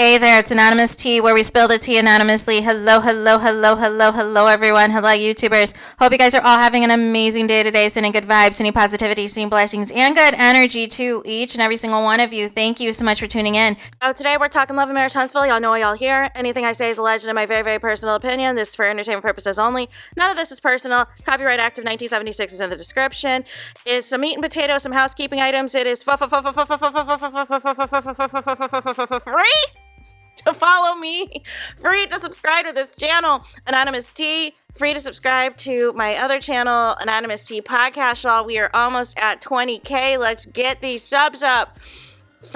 Hey there, it's Anonymous Tea, where we spill the tea anonymously. Hello, hello, hello, hello, hello, everyone. Hello, YouTubers. Hope you guys are all having an amazing day today, sending good vibes, sending positivity, sending blessings, and good energy to each and every single one of you. Thank you so much for tuning in. Today we're talking love and marriage, Huntsville. Y'all know y'all here. Anything I say is alleged in my very, very personal opinion. This is for entertainment purposes only. None of this is personal. Copyright Act of 1976 is in the description. It's some meat and potatoes, some housekeeping items. It is free to follow me, free to subscribe to this channel, Anonymous Tea, free to subscribe to my other channel, Anonymous Tea Podcast, y'all. We are almost at 20K. Let's get these subs up.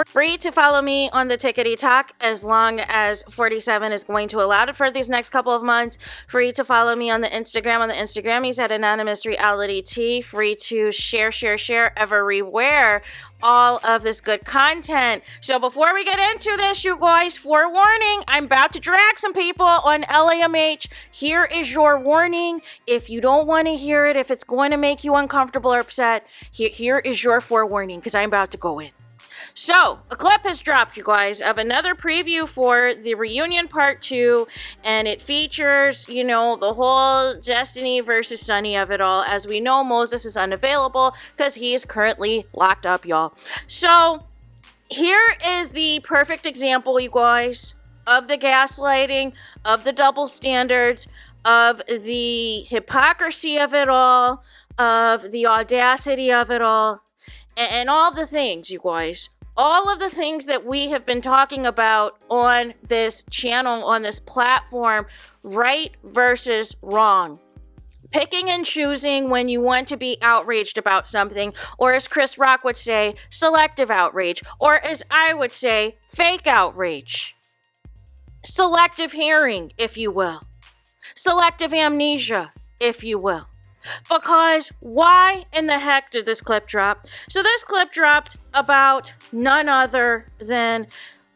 Free to follow me on the Tickety Talk as long as 47 is going to allow it for these next couple of months. Free to follow me on the Instagrammies at Anonymous Reality Tea. Free to share everywhere all of this good content. So before we get into this, you guys, forewarning, I'm about to drag some people on LAMH. Here is your warning. If you don't want to hear it, if it's going to make you uncomfortable or upset, here is your forewarning, because I'm about to go in. So, a clip has dropped, you guys, of another preview for the reunion part 2, and it features, the whole Destiny versus Sunny of it all. As we know, Moses is unavailable because he is currently locked up, y'all. So, here is the perfect example, you guys, of the gaslighting, of the double standards, of the hypocrisy of it all, of the audacity of it all, and all the things, you guys. All of the things that we have been talking about on this channel, on this platform, right versus wrong. Picking and choosing when you want to be outraged about something, or as Chris Rock would say, selective outrage, or as I would say, fake outrage. Selective hearing, if you will. Selective amnesia, if you will. Because why in the heck did this clip drop? So this clip dropped about none other than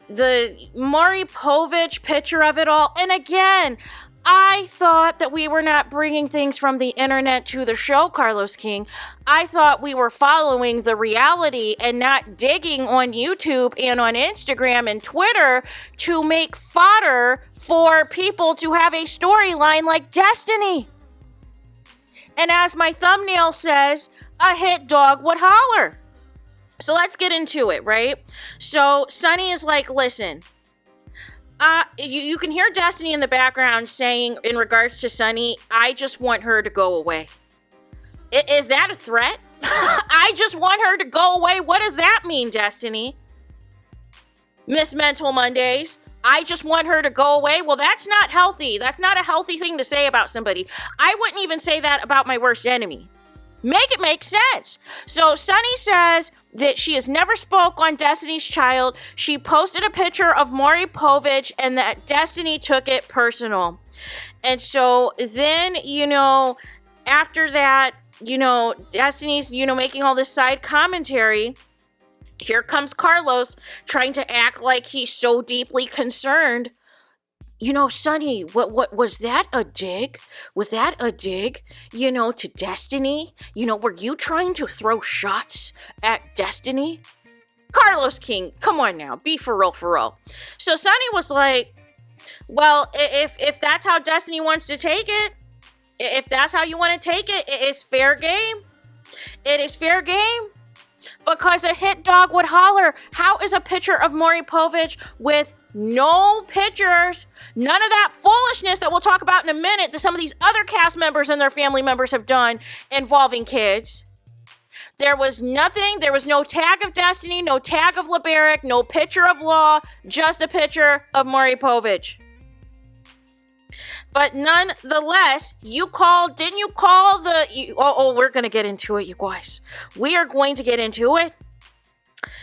the Maury Povich picture of it all. And again, I thought that we were not bringing things from the internet to the show, Carlos King. I thought we were following the reality and not digging on YouTube and on Instagram and Twitter to make fodder for people to have a storyline like Destiny. And as my thumbnail says, a hit dog would holler. So let's get into it, right? So Sunny is like, listen, you can hear Destiny in the background saying in regards to Sunny, I just want her to go away. Is that a threat? I just want her to go away. What does that mean, Destiny? Miss Mental Mondays. I just want her to go away. Well, that's not healthy. That's not a healthy thing to say about somebody. I wouldn't even say that about my worst enemy. Make it make sense. So Sunny says that she has never spoke on Destiny's child. She posted a picture of Maury Povich and that Destiny took it personal. And so then, after that, Destiny's, making all this side commentary. Here comes Carlos trying to act like he's so deeply concerned. Sunny, what was that a dig? Was that a dig, to Destiny? Were you trying to throw shots at Destiny? Carlos King, come on now, be for real. So Sunny was like, well, if that's how Destiny wants to take it, if that's how you want to take it, it's fair game. It is fair game. Because a hit dog would holler. How is a picture of Maury Povich with no pictures, none of that foolishness that we'll talk about in a minute that some of these other cast members and their family members have done involving kids? There was nothing. There was no tag of Destiny, no tag of LeBaric, no picture of Law, just a picture of Maury Povich. But nonetheless, didn't you call we're going to get into it, you guys. We are going to get into it.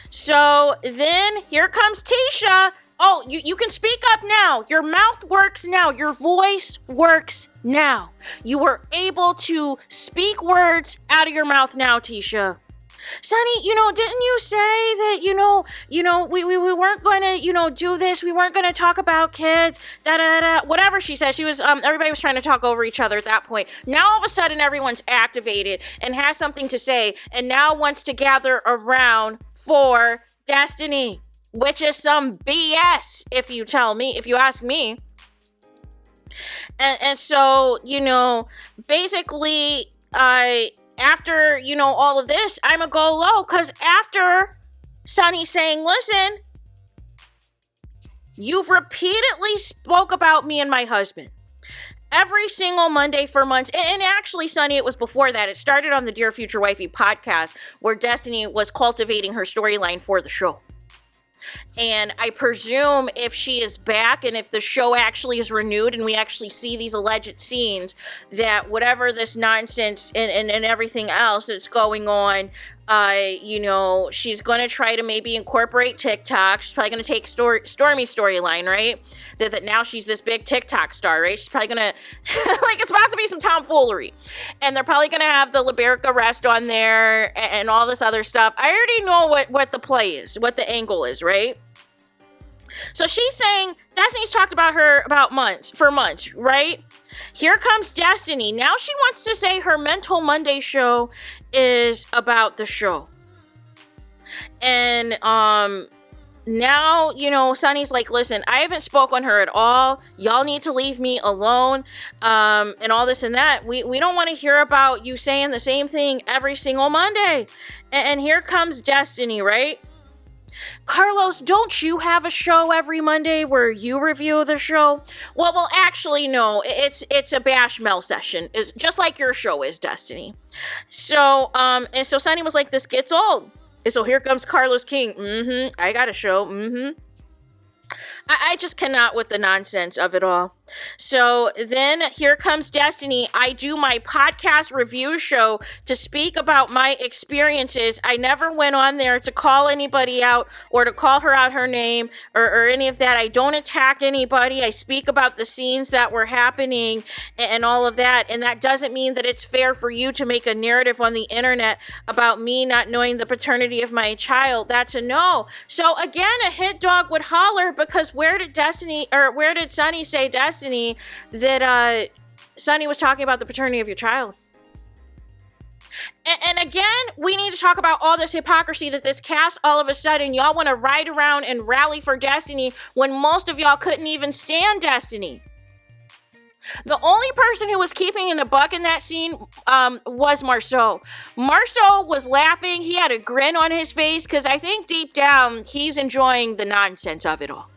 So then here comes Tisha. Oh, you can speak up now. Your mouth works now. Your voice works now. You were able to speak words out of your mouth now, Tisha. Sunny, didn't you say that, we weren't going to, do this. We weren't going to talk about kids, whatever she said. She was, everybody was trying to talk over each other at that point. Now all of a sudden everyone's activated and has something to say and now wants to gather around for Destiny. which is some BS if you ask me. And so, basically, after, all of this, I'm a go low, because after Sonny saying, listen, you've repeatedly spoke about me and my husband every single Monday for months. And actually, Sonny, it was before that. It started on the Dear Future Wifey podcast, where Destiny was cultivating her storyline for the show. And I presume if she is back and if the show actually is renewed and we actually see these alleged scenes, that whatever this nonsense and everything else that's going on, she's going to try to maybe incorporate TikTok. She's probably going to take Stormy's storyline, right? That now she's this big TikTok star, right? She's probably going to, it's about to be some tomfoolery. And they're probably going to have the Liberica rest on there and all this other stuff. I already know what the play is, what the angle is, right? So she's saying Destiny's talked about her for months, right? Here comes Destiny. Now she wants to say her Mental Monday show is about the show. And now, Sonny's like, listen, I haven't spoke on her at all. Y'all need to leave me alone. And all this and that. We don't want to hear about you saying the same thing every single Monday. And here comes Destiny, right? Carlos, don't you have a show every Monday where you review the show? Well, actually, no. It's a Bash Mel session. It's just like your show is, Destiny. So, and so Sonny was like, this gets old. And so here comes Carlos King. I got a show. I just cannot with the nonsense of it all. So then here comes Destiny. I do my podcast review show to speak about my experiences. I never went on there to call anybody out or to call her out her name or any of that. I don't attack anybody. I speak about the scenes that were happening and all of that. And that doesn't mean that it's fair for you to make a narrative on the internet about me not knowing the paternity of my child. That's a no. So again, a hit dog would holler, because where did Sonny say, Destiny, that Sonny was talking about the paternity of your child? And again, we need to talk about all this hypocrisy that this cast, all of a sudden, y'all want to ride around and rally for Destiny when most of y'all couldn't even stand Destiny. The only person who was keeping in a buck in that scene was MARSAU. MARSAU was laughing. He had a grin on his face because I think deep down, he's enjoying the nonsense of it all.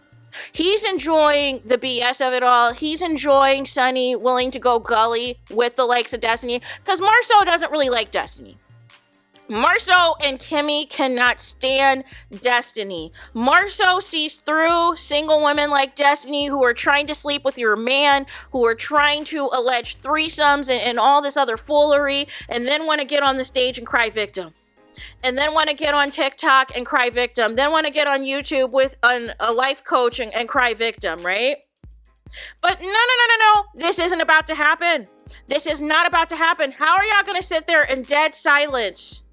He's enjoying the BS of it all. He's enjoying Sonny willing to go gully with the likes of Destiny, because MARSAU doesn't really like Destiny. MARSAU and Kimmy cannot stand Destiny. MARSAU sees through single women like Destiny who are trying to sleep with your man, who are trying to allege threesomes and all this other foolery, and then want to get on the stage and cry victim. And then want to get on TikTok and cry victim. Then want to get on YouTube with a life coach and cry victim, right? But no. This isn't about to happen. This is not about to happen. How are y'all going to sit there in dead silence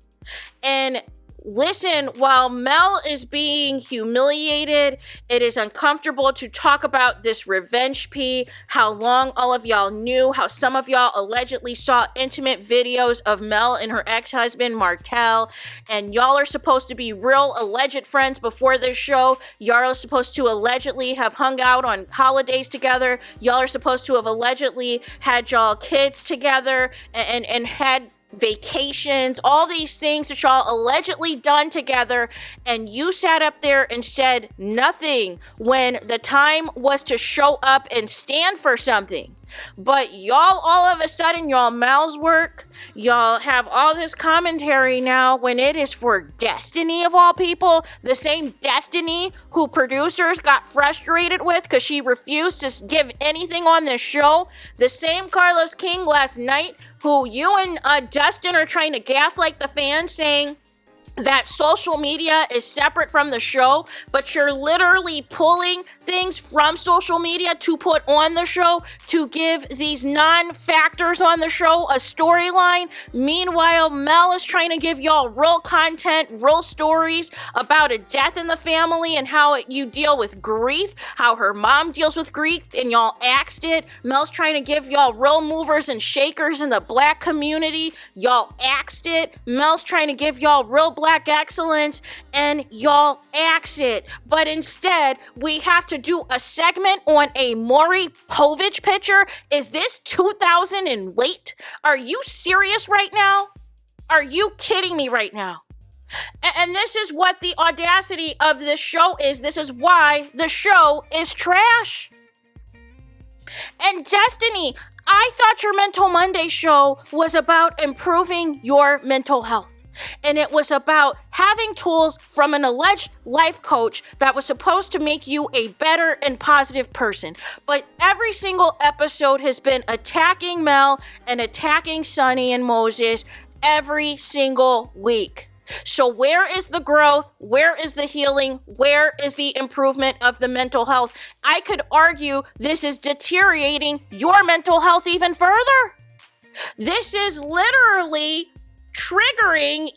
and listen while Mel is being humiliated? It is uncomfortable to talk about this revenge pee, how long all of y'all knew, how some of y'all allegedly saw intimate videos of Mel and her ex-husband Markel, and y'all are supposed to be real alleged friends before this show. Y'all are supposed to allegedly have hung out on holidays together. Y'all are supposed to have allegedly had y'all kids together and had vacations, all these things that y'all allegedly done together, and you sat up there and said nothing when the time was to show up and stand for something. But y'all, all of a sudden, y'all mouths work. Y'all have all this commentary now when it is for Destiny of all people. The same Destiny who producers got frustrated with because she refused to give anything on this show. The same Carlos King last night who you and Dustin are trying to gaslight the fans, saying that social media is separate from the show, but you're literally pulling things from social media to put on the show to give these non-factors on the show a storyline. Meanwhile, Mel is trying to give y'all real content, real stories about a death in the family and how you deal with grief, how her mom deals with grief, and y'all axed it. Mel's trying to give y'all real movers and shakers in the black community. Y'all axed it. Mel's trying to give y'all real black Black excellence and y'all axe it. But instead, we have to do a segment on a Maury Povich picture. Is this 2000 and late? Are you serious right now? Are you kidding me right now? And this is what the audacity of this show is. This is why the show is trash. And Destiny, I thought your Mental Monday show was about improving your mental health. And it was about having tools from an alleged life coach that was supposed to make you a better and positive person. But every single episode has been attacking Mel and attacking Sonny and Moses every single week. So where is the growth? Where is the healing? Where is the improvement of the mental health? I could argue this is deteriorating your mental health even further. This is literally triggering,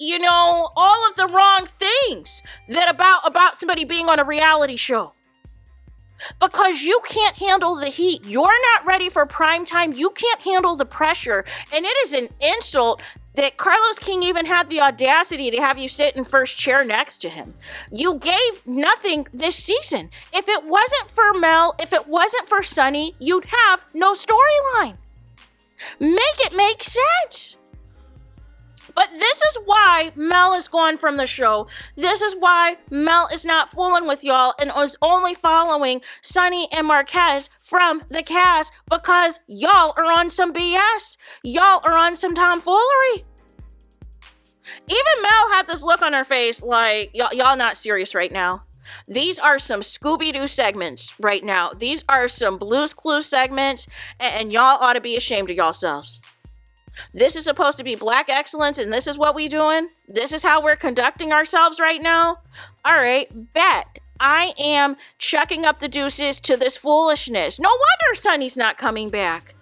all of the wrong things that about somebody being on a reality show. Because you can't handle the heat. You're not ready for prime time. You can't handle the pressure. And it is an insult that Carlos King even had the audacity to have you sit in first chair next to him. You gave nothing this season. If it wasn't for Mel, if it wasn't for Sonny, you'd have no storyline. Make it make sense. But this is why Mel is gone from the show. This is why Mel is not fooling with y'all and is only following Sonny and Marquez from the cast because y'all are on some BS. Y'all are on some tomfoolery. Even Mel had this look on her face like, y'all not serious right now. These are some Scooby-Doo segments right now. These are some Blue's Clues segments, and y'all ought to be ashamed of yourselves. This is supposed to be Black excellence, and this is what we doing? This is how we're conducting ourselves right now? All right, bet. I am chucking up the deuces to this foolishness. No wonder Sonny's not coming back.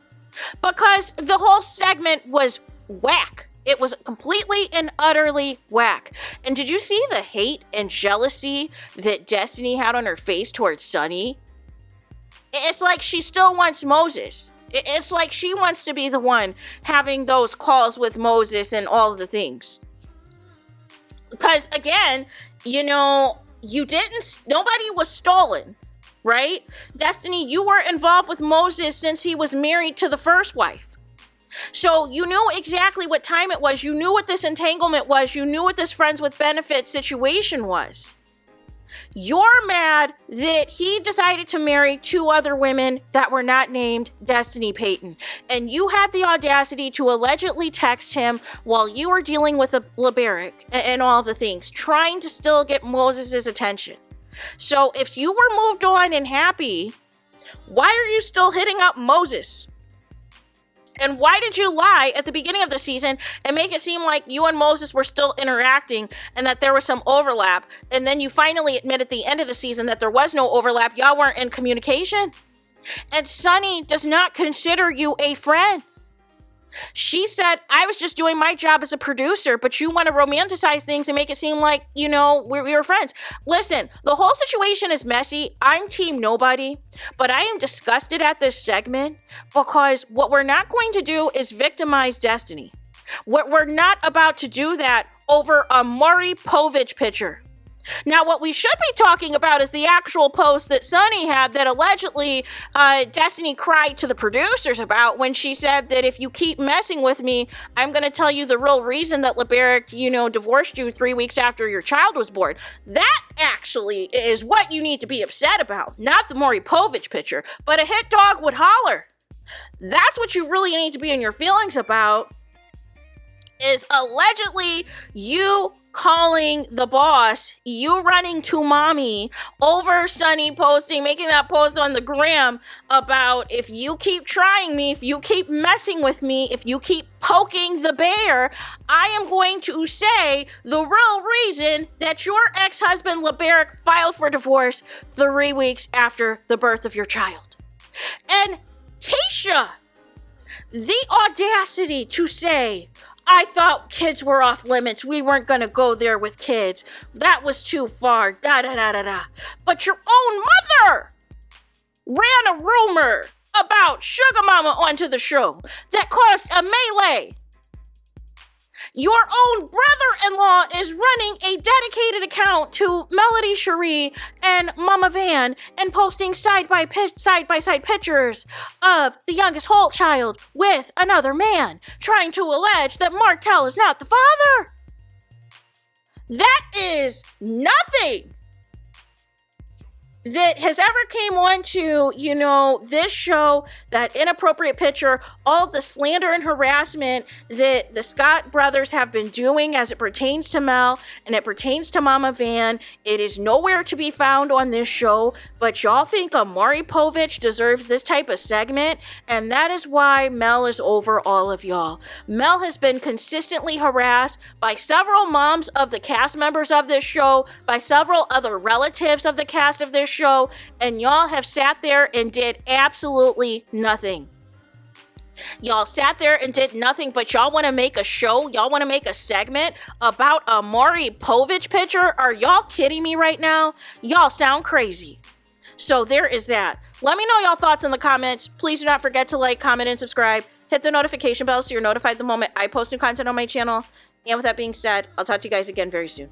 Because the whole segment was whack. It was completely and utterly whack. And did you see the hate and jealousy that Destiny had on her face towards Sonny? It's like she still wants Moses. It's like she wants to be the one having those calls with Moses and all of the things. Because again, nobody was stolen, right? Destiny, you were involved with Moses since he was married to the first wife. So you knew exactly what time it was. You knew what this entanglement was. You knew what this friends with benefits situation was. You're mad that he decided to marry 2 other women that were not named Destiny Payton. And you had the audacity to allegedly text him while you were dealing with a LeBaric and all the things, trying to still get Moses' attention. So if you were moved on and happy, why are you still hitting up Moses? And why did you lie at the beginning of the season and make it seem like you and Moses were still interacting and that there was some overlap? And then you finally admit at the end of the season that there was no overlap. Y'all weren't in communication. And Sonny does not consider you a friend. She said, I was just doing my job as a producer, but you want to romanticize things and make it seem like, we were friends. Listen, the whole situation is messy. I'm team nobody, but I am disgusted at this segment because what we're not going to do is victimize Destiny. We're not about to do that over a Maury Povich picture. Now, what we should be talking about is the actual post that Sonny had that allegedly Destiny cried to the producers about when she said that if you keep messing with me, I'm going to tell you the real reason that LeBaric, divorced you 3 weeks after your child was born. That actually is what you need to be upset about, not the Maury Povich picture, but a hit dog would holler. That's what you really need to be in your feelings about. Is allegedly you calling the boss, you running to mommy over Sonny posting, making that post on the gram about if you keep trying me, if you keep messing with me, if you keep poking the bear, I am going to say the real reason that your ex-husband LeBaric filed for divorce 3 weeks after the birth of your child. And Tasha, the audacity to say, I thought kids were off limits. We weren't going to go there with kids. That was too far. Da-da-da-da-da. But your own mother ran a rumor about Sugar Mama onto the show that caused a melee. Your own brother-in-law is running a dedicated account to Melody Cherie and Mama Van and posting side-by-side pictures of the youngest Holt child with another man, trying to allege that Martell is not the father. That is nothing that has ever came on to, this show, that inappropriate picture, all the slander and harassment that the Scott brothers have been doing as it pertains to Mel and it pertains to Mama Van. It is nowhere to be found on this show, but y'all think Maury Povich deserves this type of segment, and that is why Mel is over all of y'all. Mel has been consistently harassed by several moms of the cast members of this show, by several other relatives of the cast of this show, and y'all have sat there and did absolutely nothing. Y'all sat there and did nothing, but y'all want to make a show? Y'all want to make a segment about a Maury Povich picture? Are y'all kidding me right now? Y'all sound crazy. So there is that. Let me know y'all thoughts in the comments. Please do not forget to like, comment, and subscribe. Hit the notification bell so you're notified the moment I post new content on my channel. And with that being said, I'll talk to you guys again very soon.